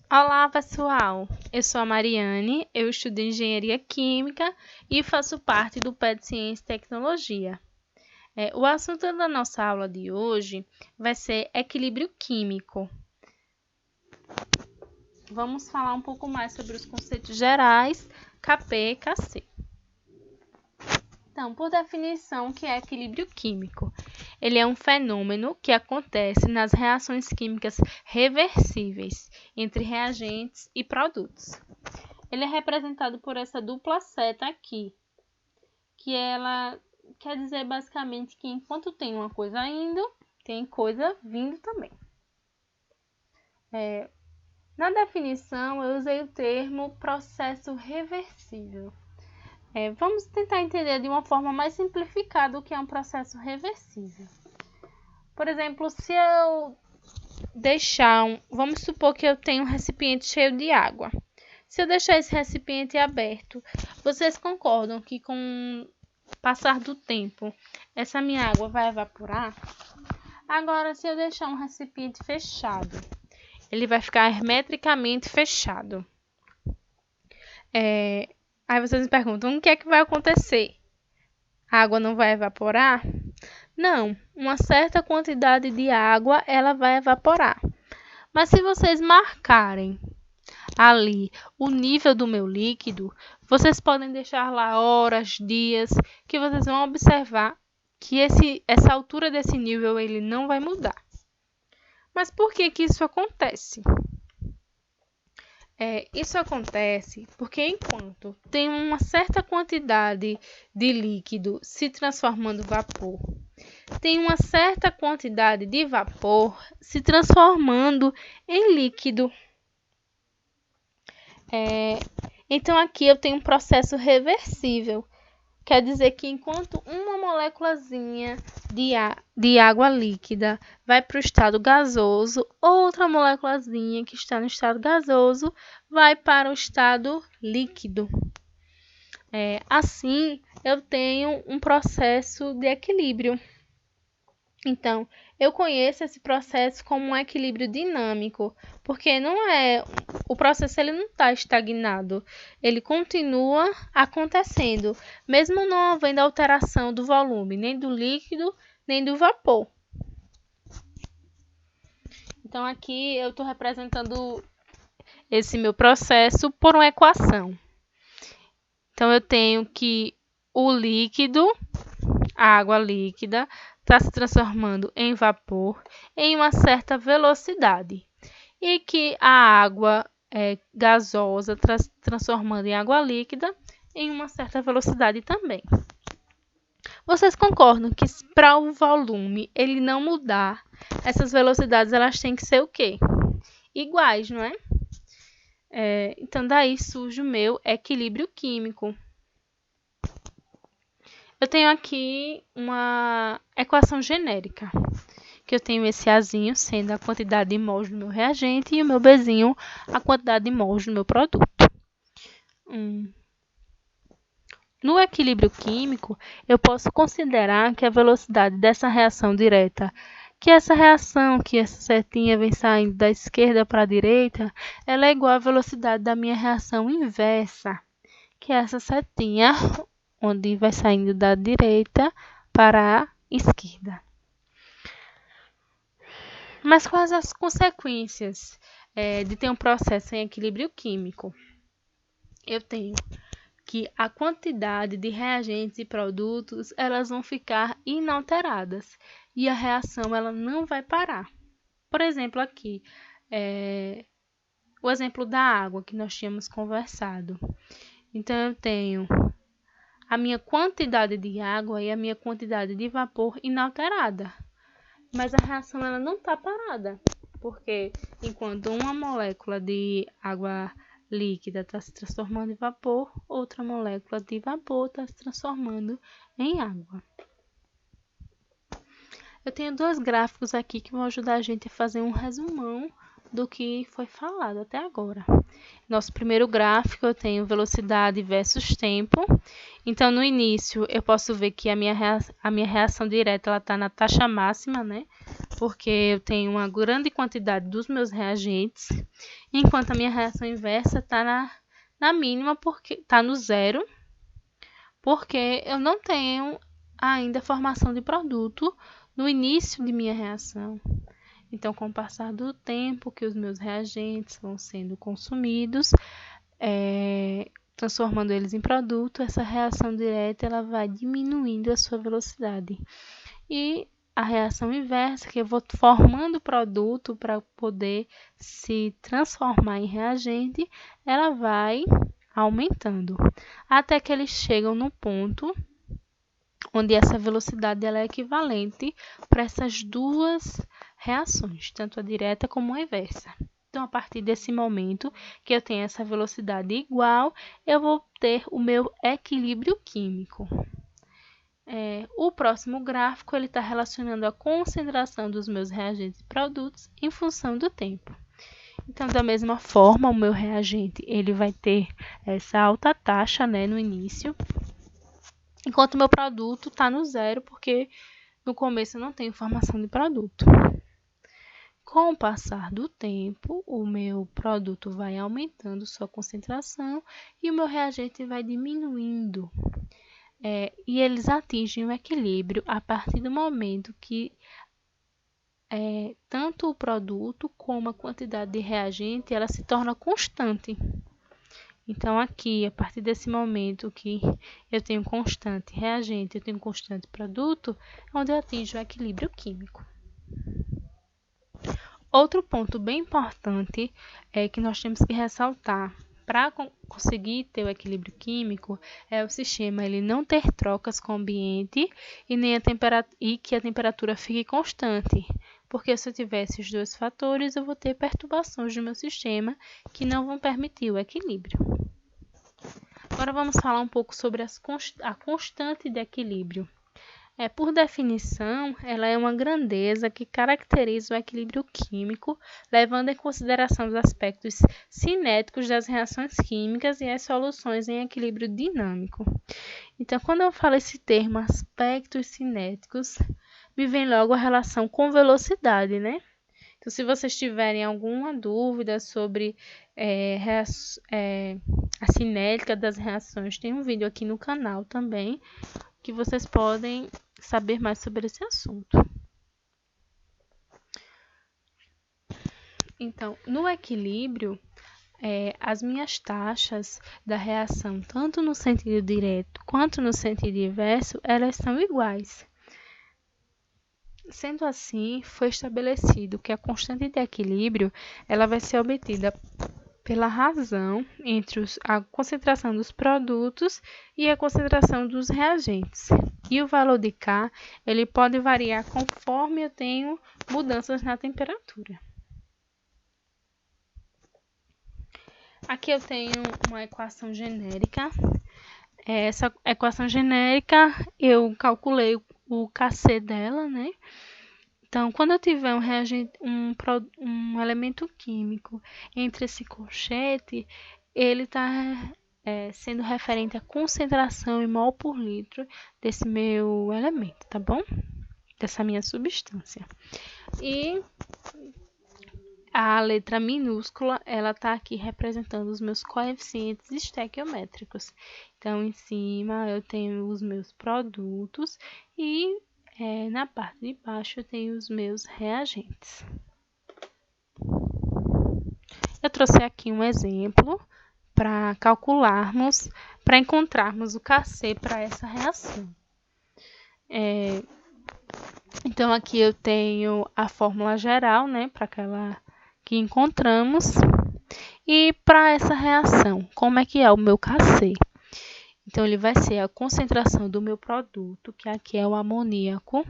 Olá, pessoal! Eu sou a Mariane, eu estudo Engenharia Química e faço parte do PET Ciência e Tecnologia. O assunto da nossa aula de hoje vai ser equilíbrio químico. Vamos falar um pouco mais sobre os conceitos gerais, KP e KC. Então, por definição, o que é equilíbrio químico? Ele é um fenômeno que acontece nas reações químicas reversíveis entre reagentes e produtos. Ele é representado por essa dupla seta aqui, que ela quer dizer basicamente que enquanto tem uma coisa indo, tem coisa vindo também. Na definição, eu usei o termo processo reversível. Vamos tentar entender de uma forma mais simplificada o que é um processo reversível. Por exemplo, se eu deixar vamos supor que eu tenho um recipiente cheio de água. Se eu deixar esse recipiente aberto, vocês concordam que com o passar do tempo, essa minha água vai evaporar? Agora, se eu deixar um recipiente fechado, ele vai ficar hermeticamente fechado. Aí vocês me perguntam, o que é que vai acontecer? A água não vai evaporar? Não, uma certa quantidade de água ela vai evaporar. Mas se vocês marcarem ali o nível do meu líquido, vocês podem deixar lá horas, dias, que vocês vão observar que essa altura desse nível ele não vai mudar. Mas por que isso acontece? Isso acontece porque enquanto tem uma certa quantidade de líquido se transformando em vapor, tem uma certa quantidade de vapor se transformando em líquido. Então, aqui eu tenho um processo reversível. Quer dizer que enquanto uma moléculazinha de água líquida vai para o estado gasoso, outra moléculazinha que está no estado gasoso vai para o estado líquido. Assim, eu tenho um processo de equilíbrio. Então, eu conheço esse processo como um equilíbrio dinâmico, porque o processo ele não está estagnado, ele continua acontecendo, mesmo não havendo alteração do volume, nem do líquido, nem do vapor. Então, aqui eu estou representando esse meu processo por uma equação. Então, eu tenho que o líquido, a água líquida, está se transformando em vapor em uma certa velocidade e que a água gasosa está se transformando em água líquida em uma certa velocidade também. Vocês concordam que para o volume ele não mudar, essas velocidades elas têm que ser o quê? Iguais, não é? Então daí surge o meu equilíbrio químico. Eu tenho aqui uma equação genérica, que eu tenho esse Azinho sendo a quantidade de mols do meu reagente e o meu Bzinho a quantidade de mols do meu produto. No equilíbrio químico, eu posso considerar que a velocidade dessa reação direta, que essa setinha vem saindo da esquerda para a direita, ela é igual à velocidade da minha reação inversa, que é essa setinha onde vai saindo da direita para a esquerda. Mas quais as consequências de ter um processo em equilíbrio químico? Eu tenho que a quantidade de reagentes e produtos elas vão ficar inalteradas e a reação ela não vai parar. Por exemplo, aqui, o exemplo da água que nós tínhamos conversado. Então, eu tenho a minha quantidade de água e a minha quantidade de vapor inalterada. Mas a reação ela não está parada, porque enquanto uma molécula de água líquida está se transformando em vapor, outra molécula de vapor está se transformando em água. Eu tenho dois gráficos aqui que vão ajudar a gente a fazer um resumão do que foi falado até agora. Nosso primeiro gráfico eu tenho velocidade versus tempo. Então, no início, eu posso ver que a minha reação direta está na taxa máxima, né? Porque eu tenho uma grande quantidade dos meus reagentes, enquanto a minha reação inversa está na mínima, porque está no zero, porque eu não tenho ainda formação de produto no início de minha reação. Então, com o passar do tempo que os meus reagentes vão sendo consumidos, transformando eles em produto, essa reação direta ela vai diminuindo a sua velocidade. E a reação inversa, que eu vou formando o produto para poder se transformar em reagente, ela vai aumentando, até que eles chegam no ponto onde essa velocidade ela é equivalente para essas duas reações, tanto a direta como a inversa. Então, a partir desse momento que eu tenho essa velocidade igual, eu vou ter o meu equilíbrio químico. O próximo gráfico ele está relacionando a concentração dos meus reagentes e produtos em função do tempo. Então, da mesma forma, o meu reagente ele vai ter essa alta taxa, né, no início, enquanto o meu produto está no zero, porque no começo eu não tenho formação de produto. Com o passar do tempo, o meu produto vai aumentando sua concentração e o meu reagente vai diminuindo. E eles atingem o equilíbrio a partir do momento que tanto o produto como a quantidade de reagente ela se torna constante. Então, aqui, a partir desse momento que eu tenho constante reagente, eu tenho constante produto, é onde eu atinjo o equilíbrio químico. Outro ponto bem importante é que nós temos que ressaltar para conseguir ter o equilíbrio químico é o sistema ele não ter trocas com o ambiente e que a temperatura fique constante. Porque se eu tiver esses dois fatores, eu vou ter perturbações no meu sistema que não vão permitir o equilíbrio. Agora vamos falar um pouco sobre a constante de equilíbrio. Por definição, ela é uma grandeza que caracteriza o equilíbrio químico, levando em consideração os aspectos cinéticos das reações químicas e as soluções em equilíbrio dinâmico. Então, quando eu falo esse termo, aspectos cinéticos, me vem logo a relação com velocidade, né? Então, se vocês tiverem alguma dúvida sobre a cinética das reações, tem um vídeo aqui no canal também, que vocês podem saber mais sobre esse assunto. Então, no equilíbrio, as minhas taxas da reação, tanto no sentido direto quanto no sentido inverso, elas são iguais. Sendo assim, foi estabelecido que a constante de equilíbrio ela vai ser obtida pela razão entre a concentração dos produtos e a concentração dos reagentes. E o valor de K ele pode variar conforme eu tenho mudanças na temperatura. Aqui eu tenho uma equação genérica. Essa equação genérica eu calculei o Kc dela, né? Então, quando eu tiver um reagente, um elemento químico entre esse colchete, ele está sendo referente à concentração em mol por litro desse meu elemento, tá bom? Dessa minha substância. E a letra minúscula, ela está aqui representando os meus coeficientes estequiométricos. Então, em cima eu tenho os meus produtos e na parte de baixo eu tenho os meus reagentes. Eu trouxe aqui um exemplo para calcularmos, para encontrarmos o Kc para essa reação. Então, aqui eu tenho a fórmula geral, né, para aquela que encontramos. E para essa reação, como é que é o meu Kc? Então, ele vai ser a concentração do meu produto, que aqui é o amoníaco,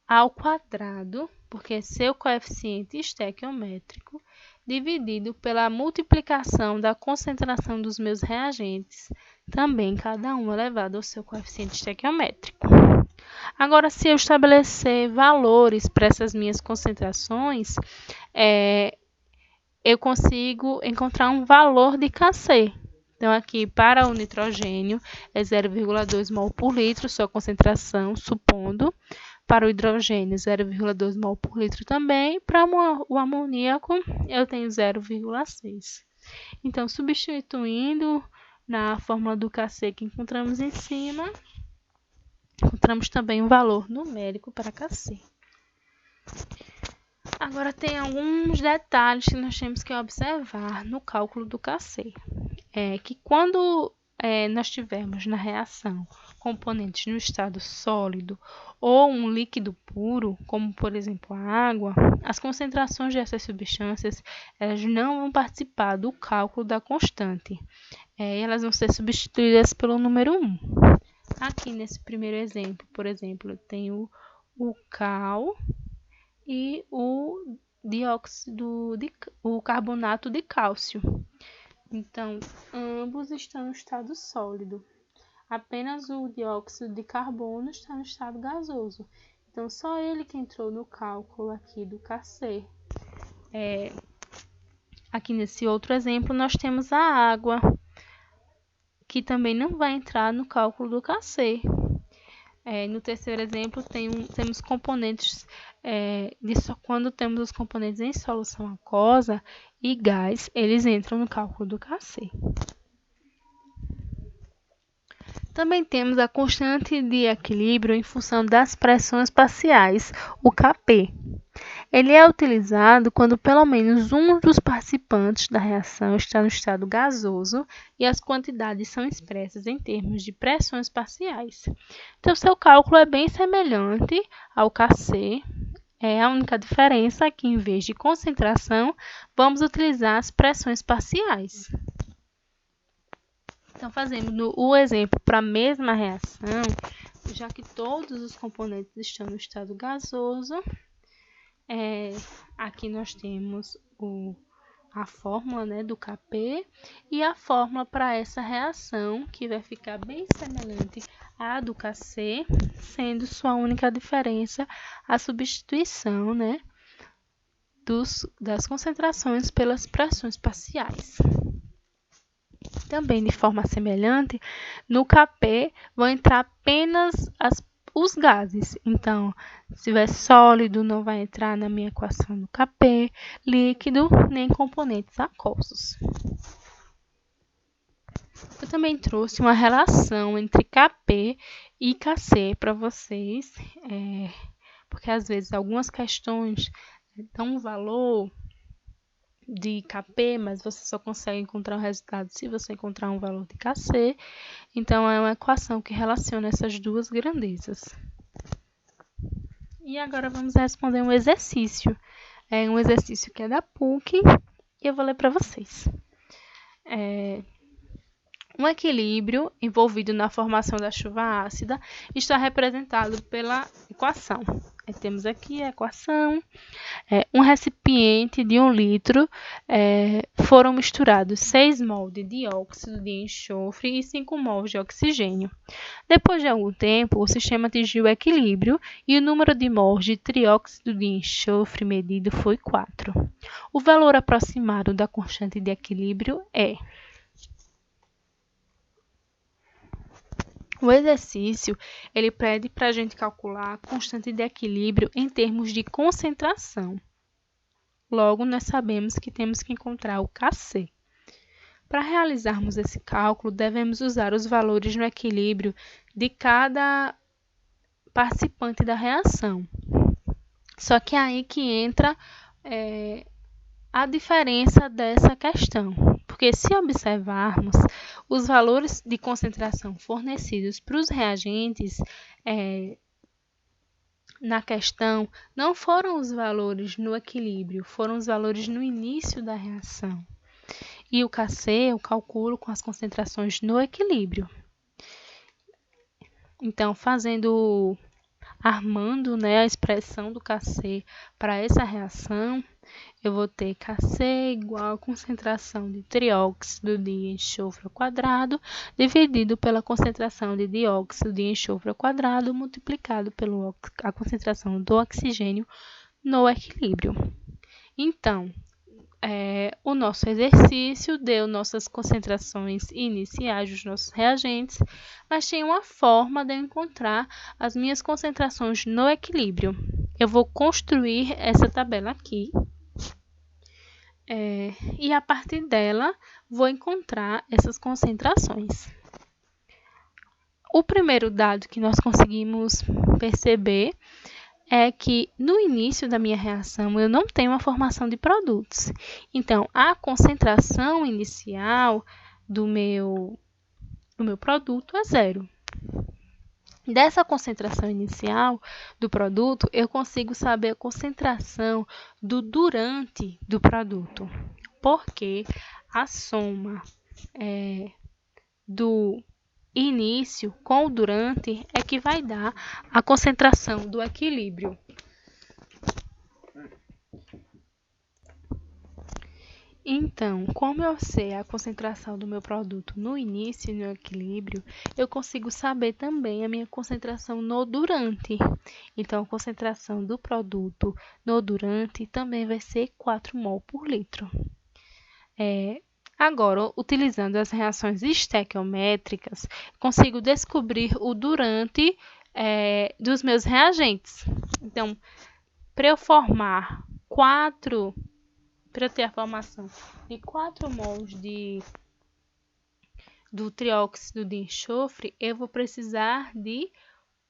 ao quadrado, porque é seu coeficiente estequiométrico, dividido pela multiplicação da concentração dos meus reagentes, também cada um elevado ao seu coeficiente estequiométrico. Agora, se eu estabelecer valores para essas minhas concentrações, eu consigo encontrar um valor de Kc. Então, aqui, para o nitrogênio, é 0,2 mol por litro, sua concentração, supondo. Para o hidrogênio, 0,2 mol por litro também. Para o amoníaco, eu tenho 0,6. Então, substituindo na fórmula do Kc que encontramos em cima, encontramos também um valor numérico para Kc. Agora, tem alguns detalhes que nós temos que observar no cálculo do Kc. Que quando nós tivermos na reação componentes no estado sólido ou um líquido puro, como por exemplo a água, as concentrações dessas substâncias elas não vão participar do cálculo da constante. Elas vão ser substituídas pelo número 1. Aqui nesse primeiro exemplo, por exemplo, eu tenho o cal e o carbonato de cálcio. Então, ambos estão no estado sólido. Apenas o dióxido de carbono está no estado gasoso. Então, só ele que entrou no cálculo aqui do Kc. Aqui nesse outro exemplo, nós temos a água, que também não vai entrar no cálculo do Kc. No terceiro exemplo, temos componentes, quando temos os componentes em solução aquosa e gás, eles entram no cálculo do Kc. Também temos a constante de equilíbrio em função das pressões parciais, o Kp. Ele é utilizado quando pelo menos um dos participantes da reação está no estado gasoso e as quantidades são expressas em termos de pressões parciais. Então, seu cálculo é bem semelhante ao Kc. A única diferença é que, em vez de concentração, vamos utilizar as pressões parciais. Então, fazendo o exemplo para a mesma reação, já que todos os componentes estão no estado gasoso, aqui nós temos a fórmula do Kp e a fórmula para essa reação, que vai ficar bem semelhante à do Kc, sendo sua única diferença a substituição das concentrações pelas pressões parciais. Também de forma semelhante, no Kp vão entrar apenas os gases. Então, se tiver sólido, não vai entrar na minha equação do Kp, líquido, nem componentes aquosos. Eu também trouxe uma relação entre Kp e Kc para vocês, porque às vezes algumas questões dão um valor de Kp, mas você só consegue encontrar o resultado se você encontrar um valor de Kc. Então, é uma equação que relaciona essas duas grandezas. E agora vamos responder um exercício. Um exercício que é da PUC e eu vou ler para vocês. Um equilíbrio envolvido na formação da chuva ácida está representado pela equação. Temos aqui a equação. Um recipiente de 1 litro foram misturados 6 mol de dióxido de enxofre e 5 mol de oxigênio. Depois de algum tempo, o sistema atingiu o equilíbrio e o número de mols de trióxido de enxofre medido foi 4. O valor aproximado da constante de equilíbrio é... O exercício, ele pede para a gente calcular a constante de equilíbrio em termos de concentração. Logo, nós sabemos que temos que encontrar o Kc. Para realizarmos esse cálculo, devemos usar os valores no equilíbrio de cada participante da reação. Só que é aí que entra a diferença dessa questão. Porque se observarmos os valores de concentração fornecidos para os reagentes na questão, não foram os valores no equilíbrio, foram os valores no início da reação. E o Kc eu calculo com as concentrações no equilíbrio. Então, armando a expressão do Kc para essa reação, eu vou ter Kc igual a concentração de trióxido de enxofre ao quadrado, dividido pela concentração de dióxido de enxofre ao quadrado, multiplicado pela concentração do oxigênio no equilíbrio. Então, o nosso exercício deu nossas concentrações iniciais dos nossos reagentes, mas tem uma forma de eu encontrar as minhas concentrações no equilíbrio. Eu vou construir essa tabela aqui. E a partir dela, vou encontrar essas concentrações. O primeiro dado que nós conseguimos perceber é que no início da minha reação eu não tenho uma formação de produtos. Então, a concentração inicial do meu produto é 0. Dessa concentração inicial do produto, eu consigo saber a concentração do durante do produto, porque a soma do início com o durante é que vai dar a concentração do equilíbrio. Então, como eu sei a concentração do meu produto no início e no equilíbrio, eu consigo saber também a minha concentração no durante. Então, a concentração do produto no durante também vai ser 4 mol por litro. Agora, utilizando as reações estequiométricas, consigo descobrir o durante dos meus reagentes. Então, para eu ter a formação de 4 mols do trióxido de enxofre, eu vou precisar de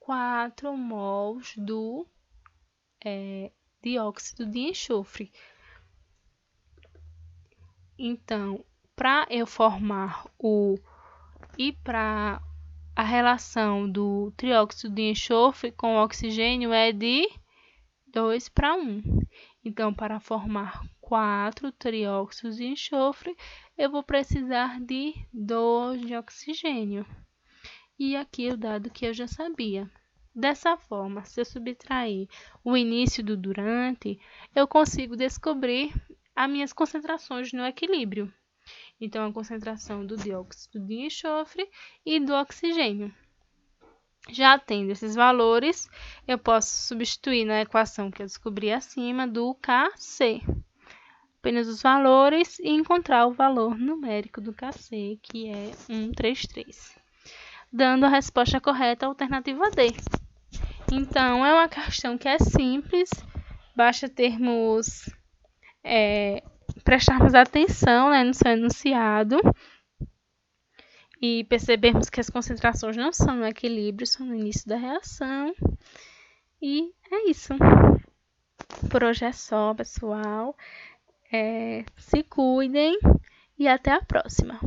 4 mols do dióxido de enxofre. Então, para eu formar para a relação do trióxido de enxofre com o oxigênio é de 2:1. Então, para formar 4 trióxidos de enxofre, eu vou precisar de 2 de oxigênio. E aqui o dado que eu já sabia. Dessa forma, se eu subtrair o início do durante, eu consigo descobrir as minhas concentrações no equilíbrio. Então, a concentração do dióxido de enxofre e do oxigênio. Já tendo esses valores, eu posso substituir na equação que eu descobri acima do Kc. Apenas os valores e encontrar o valor numérico do Kc, que é 133. Dando a resposta correta, a alternativa D. Então, é uma questão que é simples, basta prestarmos atenção no seu enunciado e percebermos que as concentrações não são no equilíbrio, são no início da reação. E é isso. Por hoje é só, pessoal. Se cuidem e até a próxima.